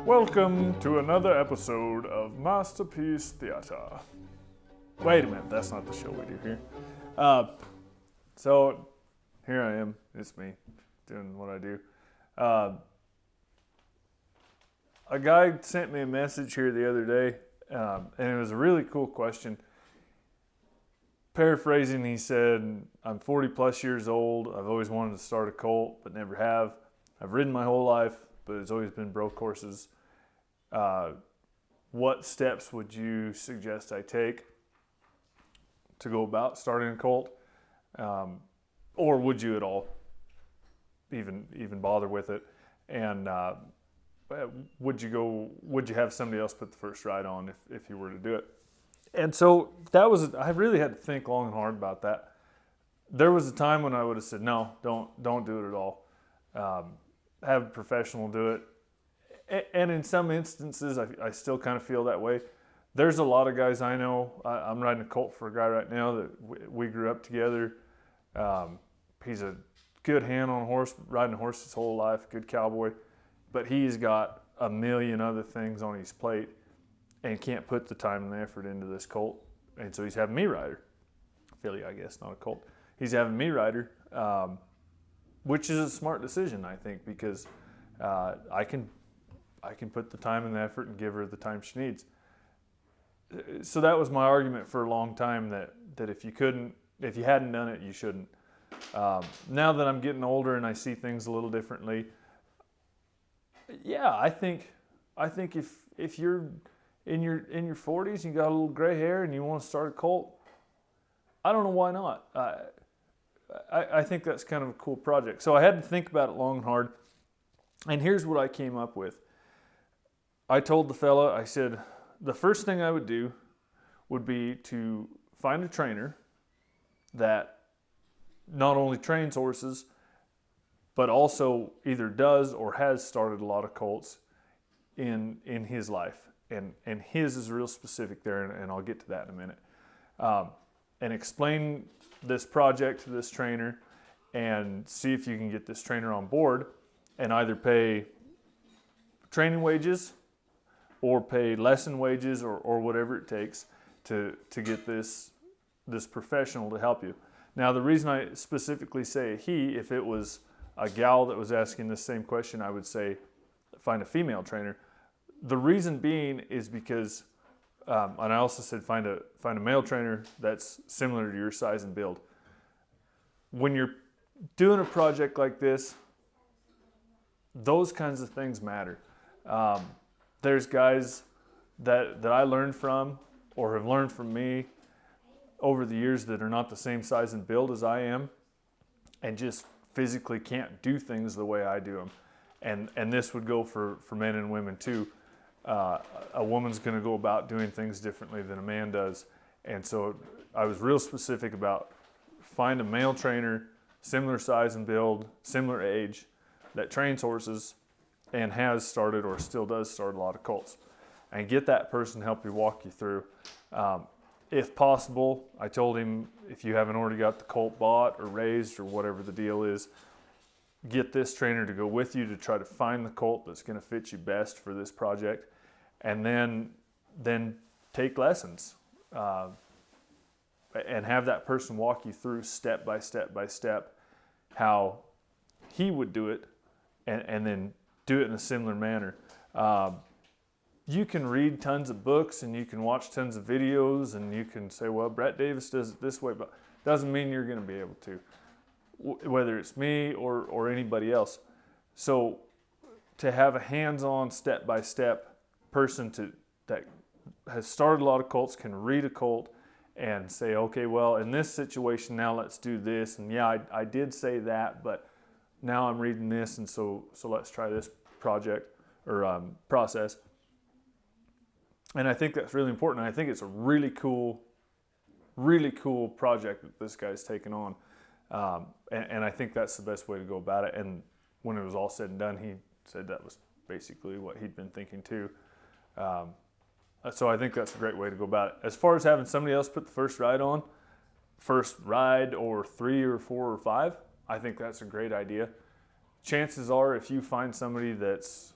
Welcome to another episode of Masterpiece Theater. Wait a minute, that's not the show we do here. So here I am, it's me, doing what I do. A guy sent me a message here the other day, and it was a really cool question. Paraphrasing, he said, I'm 40 plus years old, I've always wanted to start a colt, but never have. I've ridden my whole life, but it's always been broke horses. What steps would you suggest I take to go about starting a colt? Or would you at all even bother with it? And would you have somebody else put the first ride on if you were to do it? And so I really had to think long and hard about that. There was a time when I would have said, no, don't do it at all. Have a professional do it. And in some instances, I still kind of feel that way. There's a lot of guys I know. I'm riding a colt for a guy right now that we grew up together. He's a good hand on a horse, riding a horse his whole life, good cowboy. But he's got a million other things on his plate and can't put the time and the effort into this colt. And so he's having me ride her. Filly, I guess, not a colt. He's having me ride her, which is a smart decision, I think, because I can put the time and the effort and give her the time she needs. So that was my argument for a long time, that if you hadn't done it, you shouldn't. Now that I'm getting older and I see things a little differently, yeah, I think if you're in your 40s and you got a little gray hair and you want to start a colt, I don't know why not. I think that's kind of a cool project. So I had to think about it long and hard, and here's what I came up with. I told the fella, I said, the first thing I would do would be to find a trainer that not only trains horses, but also either does or has started a lot of colts in his life. And his is real specific there, and I'll get to that in a minute. And explain this project to this trainer and see if you can get this trainer on board and either pay training wages or pay lesson wages or whatever it takes to get this professional to help you. Now, the reason I specifically say he, if it was a gal that was asking the same question, I would say find a female trainer. The reason being is because, and I also said find a male trainer that's similar to your size and build. When you're doing a project like this, those kinds of things matter. There's guys that I learned from or have learned from me over the years that are not the same size and build as I am and just physically can't do things the way I do them. And this would go for men and women too. A woman's going to go about doing things differently than a man does. And so I was real specific about find a male trainer, similar size and build, similar age, that trains horses and has started or still does start a lot of colts. And get that person to help you walk you through. If possible, I told him if you haven't already got the colt bought or raised or whatever the deal is, get this trainer to go with you to try to find the colt that's going to fit you best for this project. And then take lessons and have that person walk you through step by step how he would do it and then do it in a similar manner. You can read tons of books and you can watch tons of videos and you can say, well, Brett Davis does it this way, but doesn't mean you're going to be able to, whether it's me or anybody else. So to have a hands-on, step-by-step person that has started a lot of colts, can read a colt and say, okay, well, in this situation, now let's do this. And yeah, I did say that, but now I'm reading this, and so let's try this project or process. And I think that's really important. I think it's a really cool project that this guy's taken on. And I think that's the best way to go about it. And when it was all said and done, he said that was basically what he'd been thinking too. So I think that's a great way to go about it. As far as having somebody else put the first ride or 3 or 4 or 5, I think that's a great idea. Chances are if you find somebody that's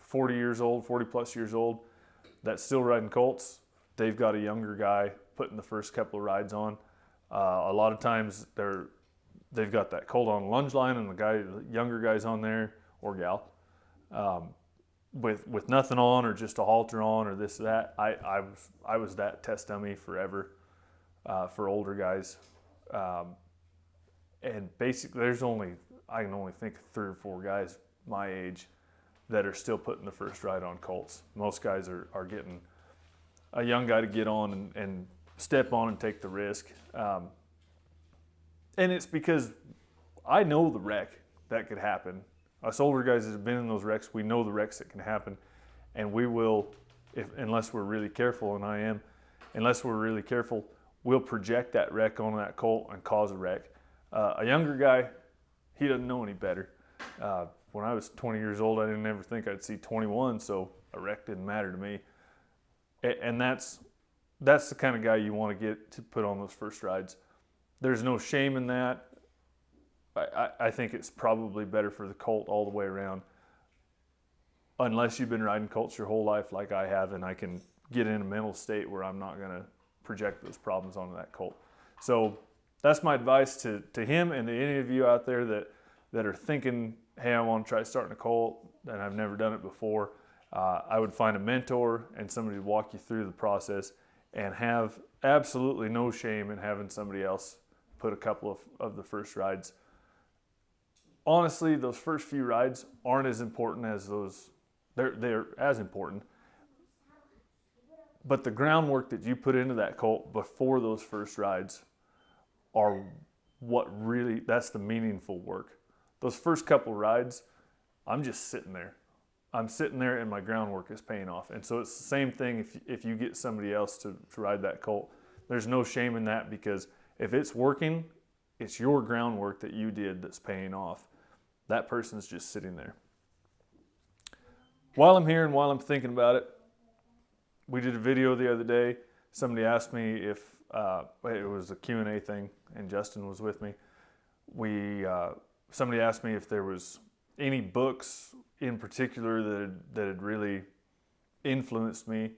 40 years old, 40 plus years old, that's still riding colts. They've got a younger guy putting the first couple of rides on. A lot of times they've got that colt on a lunge line, and the younger guy's on there, or gal, with nothing on, or just a halter on, or this, that. I was that test dummy forever for older guys. And basically I can only think of 3 or 4 guys my age that are still putting the first ride on colts. Most guys are getting a young guy to get on and step on and take the risk. And it's because I know the wreck that could happen. Us older guys that have been in those wrecks, we know the wrecks that can happen. And we will, unless we're really careful, and I am, unless we're really careful, we'll project that wreck on that colt and cause a wreck. A younger guy, he doesn't know any better. When I was 20 years old, I didn't ever think I'd see 21, so a wreck didn't matter to me. And that's the kind of guy you want to get to put on those first rides. There's no shame in that. I think it's probably better for the colt all the way around. Unless you've been riding colts your whole life like I have, and I can get in a mental state where I'm not going to project those problems onto that colt. So that's my advice to him and to any of you out there that are thinking, hey, I want to try starting a colt and I've never done it before. I would find a mentor and somebody to walk you through the process, and have absolutely no shame in having somebody else put a couple of the first rides. Honestly, those first few rides aren't as important as those. They're as important. But the groundwork that you put into that colt before those first rides are that's the meaningful work. Those first couple rides, I'm just sitting there. I'm sitting there and my groundwork is paying off. And so it's the same thing if you get somebody else to ride that colt. There's no shame in that, because if it's working, it's your groundwork that you did that's paying off. That person's just sitting there. While I'm here and while I'm thinking about it, we did a video the other day. Somebody asked me if, it was a Q&A thing, and Justin was with me. Somebody asked me if there was any books in particular that had really influenced me.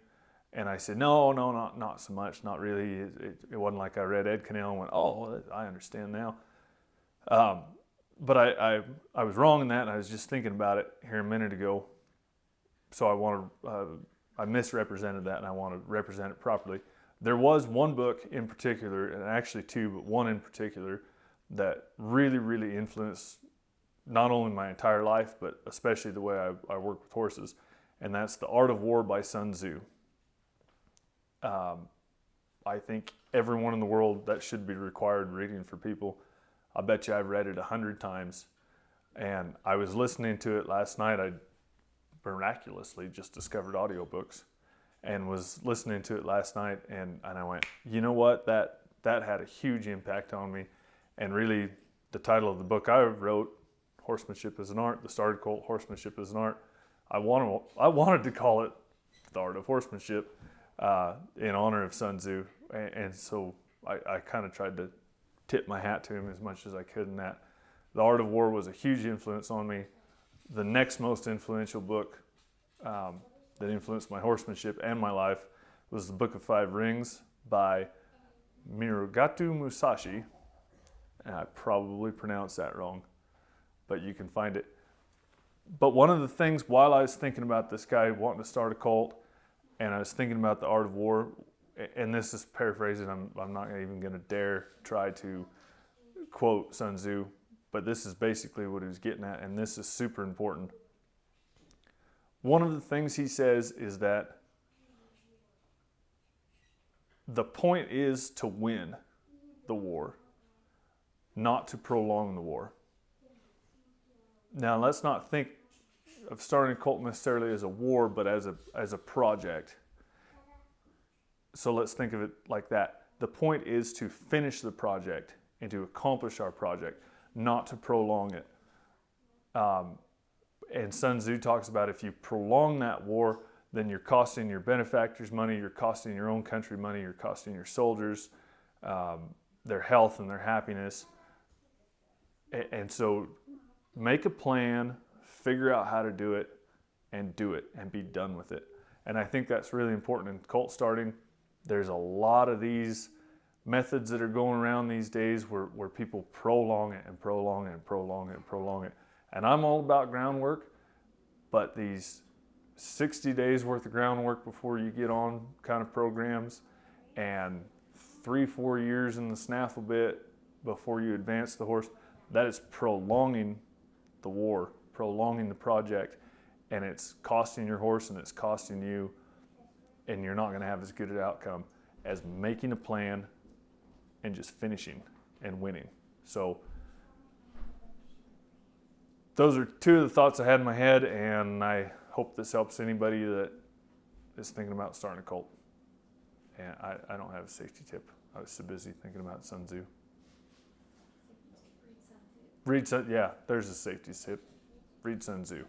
And I said, no, not so much, not really. It wasn't like I read Ed Cannell and went, oh, I understand now. But I was wrong in that, and I was just thinking about it here a minute ago. So I misrepresented that, and I want to represent it properly. There was one book in particular, and actually 2, but one in particular, that really, really influenced not only my entire life, but especially the way I work with horses. And that's The Art of War by Sun Tzu. I think everyone in the world, that should be required reading for people. I bet you I've read it 100 times. And I was listening to it last night. I miraculously just discovered audiobooks and was listening to it last night. And I went, you know what? That had a huge impact on me. And really, the title of the book I wrote, Horsemanship is an Art, The Started Colt, Horsemanship is an Art. I wanted to call it The Art of Horsemanship in honor of Sun Tzu. And so I kind of tried to tip my hat to him as much as I could in that. The Art of War was a huge influence on me. The next most influential book that influenced my horsemanship and my life was The Book of Five Rings by Murugatu Musashi. And I probably pronounced that wrong, but you can find it. But one of the things, while I was thinking about this guy wanting to start a colt, and I was thinking about The Art of War, and this is paraphrasing, I'm not even going to dare try to quote Sun Tzu, but this is basically what he was getting at, and this is super important. One of the things he says is that the point is to win the war, not to prolong the war. Now, let's not think of starting a colt necessarily as a war, but as a project. So let's think of it like that. The point is to finish the project and to accomplish our project, not to prolong it. And Sun Tzu talks about if you prolong that war, then you're costing your benefactors money, you're costing your own country money, you're costing your soldiers their health and their happiness. And so make a plan, figure out how to do it, and do it and be done with it. And I think that's really important in colt starting. There's a lot of these methods that are going around these days where people prolong it and prolong it and prolong it and prolong it. And I'm all about groundwork, but these 60 days worth of groundwork before you get on kind of programs, and 3-4 years in the snaffle bit before you advance the horse, that is prolonging the war, prolonging the project, and it's costing your horse and it's costing you, and you're not going to have as good an outcome as making a plan and just finishing and winning. So those are two of the thoughts I had in my head, and I hope this helps anybody that is thinking about starting a colt. And I don't have a safety tip. I was so busy thinking about Sun Tzu. Read Sun Tzu. Yeah, there's a safety tip. Read Sun Tzu.